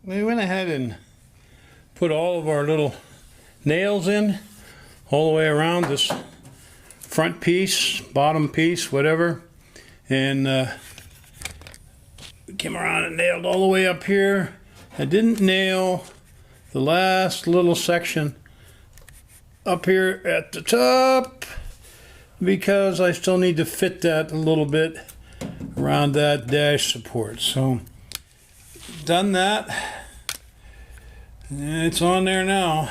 We went ahead and put all of our little nails in all the way around this front piece, bottom piece, whatever, and came around and nailed all the way up here. I didn't nail the last little section up here at the top because I still need to fit that a little bit around that dash support. So done that, and it's on there now,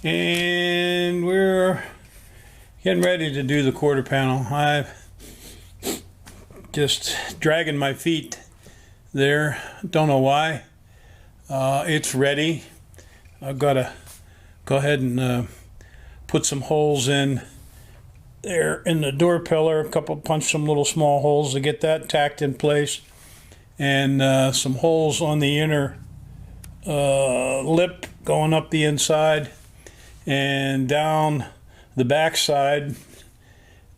and we're getting ready to do the quarter panel. I'm just dragging my feet there, don't know why. It's ready. I've got to go ahead and put some holes in there in the door pillar, punch some little small holes to get that tacked in place, and some holes on the inner lip going up the inside and down the back side.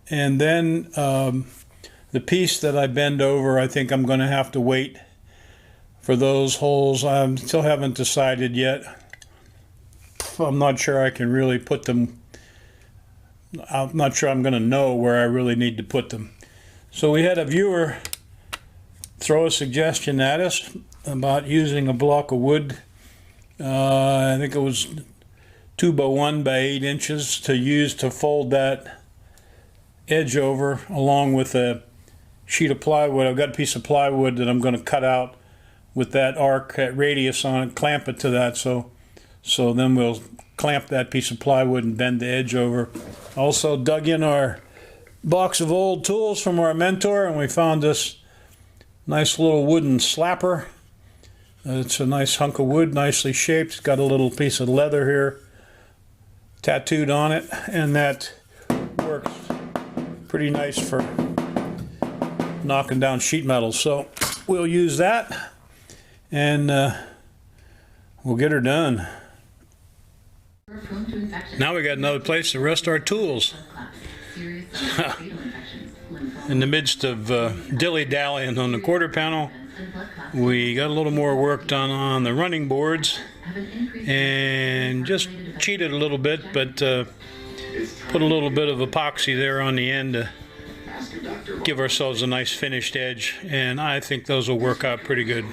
And then the piece that I bend over, I think I'm going to have to wait for those holes. I still haven't decided yet. I'm not sure I can really put them. I'm not sure I'm going to know where I really need to put them. So we had a viewer throw a suggestion at us about using a block of wood. I think it was 2 by 1 by 8 inches to use to fold that edge over, along with a sheet of plywood. I've got a piece of plywood that I'm going to cut out with that arc, that radius on it, clamp it to that. So then we'll clamp that piece of plywood and bend the edge over. Also dug in our box of old tools from our mentor, and we found this nice little wooden slapper. It's a nice hunk of wood, nicely shaped. It's got a little piece of leather here tattooed on it, and that works pretty nice for knocking down sheet metal. So we'll use that, and we'll get her done. Now we got another place to rest our tools. In the midst of dilly-dallying on the quarter panel, we got a little more work done on the running boards and just cheated a little bit, but put a little bit of epoxy there on the end to give ourselves a nice finished edge, and I think those will work out pretty good.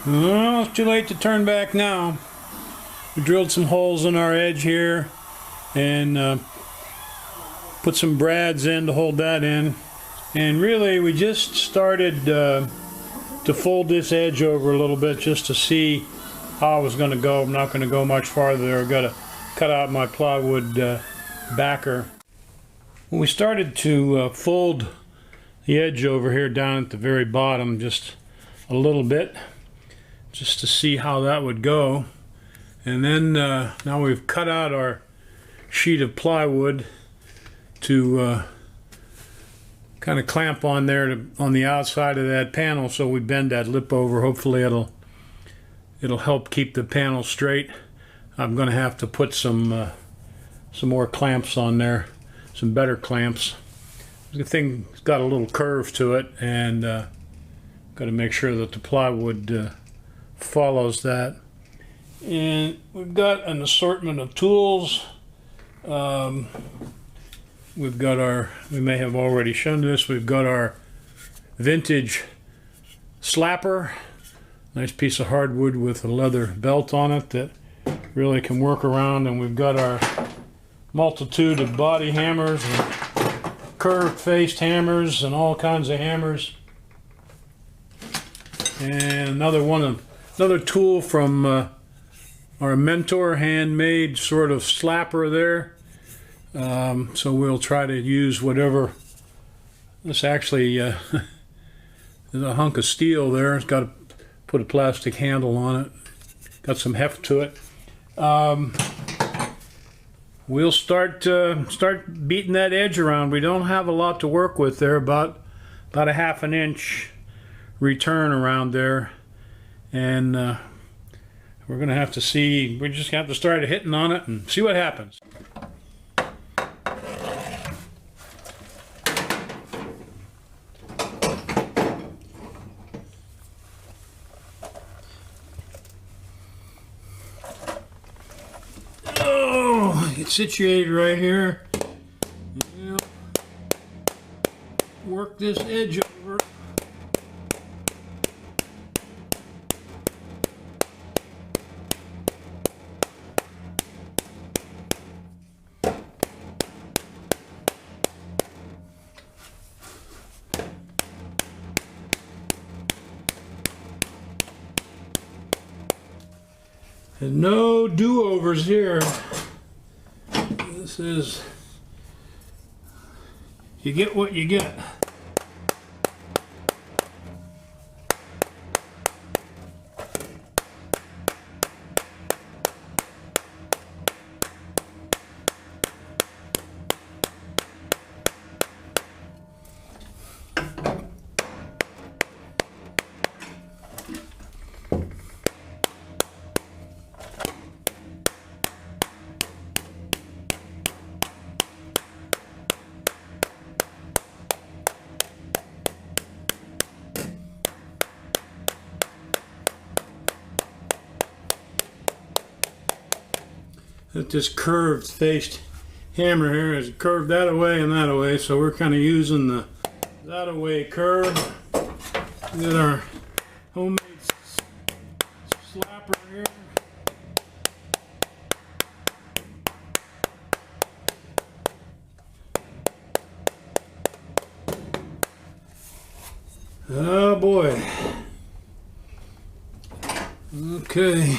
Well, it's too late to turn back now. We drilled some holes in our edge here and put some brads in to hold that in. And really, we just started to fold this edge over a little bit just to see how I was going to go. I'm not going to go much farther. I've got to cut out my plywood backer. When we started to fold the edge over here down at the very bottom just a little bit, just to see how that would go. And then now we've cut out our sheet of plywood to kind of clamp on there on the outside of that panel, so we bend that lip over. Hopefully it'll help keep the panel straight. I'm going to have to put some more clamps on there, some better clamps. The thing's got a little curve to it, and got to make sure that the plywood follows that. And we've got an assortment of tools. We've got we may have already shown this, we've got our vintage slapper, nice piece of hardwood with a leather belt on it that really can work around, and we've got our multitude of body hammers and curved faced hammers and all kinds of hammers. And another tool from our mentor, handmade sort of slapper there. So we'll try to use whatever. This actually is a hunk of steel there. It's got to put a plastic handle on it. Got some heft to it. We'll start beating that edge around. We don't have a lot to work with there. About a 1/2 inch return around there, and we're gonna have to see. We're just gonna have to start hitting on it and see what happens. it situated right here. You know, work this edge over. And no do-overs here. This is, you get what you get. That this curved faced hammer here is curved that away and that away, so we're kind of using the that away curve. Get our homemade slapper here. Oh boy. Okay.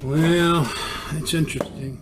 Well, it's interesting.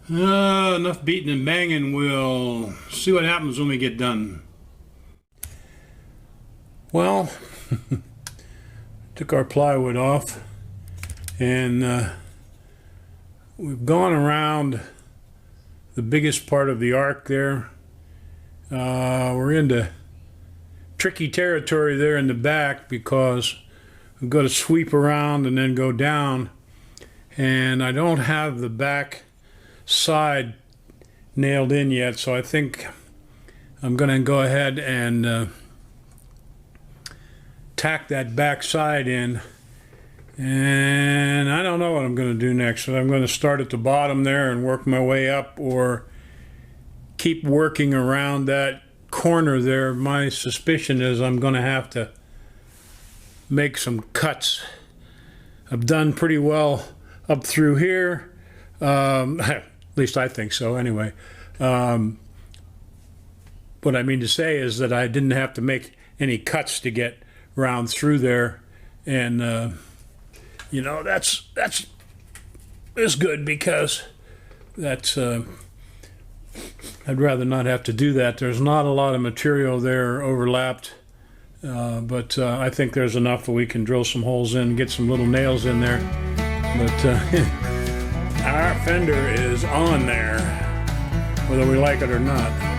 Enough beating and banging. We'll see what happens when we get done. Well, took our plywood off, and we've gone around the biggest part of the arc there. We're into tricky territory there in the back because we've got to sweep around and then go down, and I don't have the back side nailed in yet, so I think I'm going to go ahead and tack that back side in, and I don't know what I'm going to do next. So I'm going to start at the bottom there and work my way up, or keep working around that corner there. My suspicion is I'm going to have to make some cuts. I've done pretty well up through here. At least I think so anyway. But what I mean to say is that I didn't have to make any cuts to get round through there, and you know, that's good, because that's I'd rather not have to do that. There's not a lot of material there overlapped, but I think there's enough that we can drill some holes in and get some little nails in there. But our fender is on there, whether we like it or not.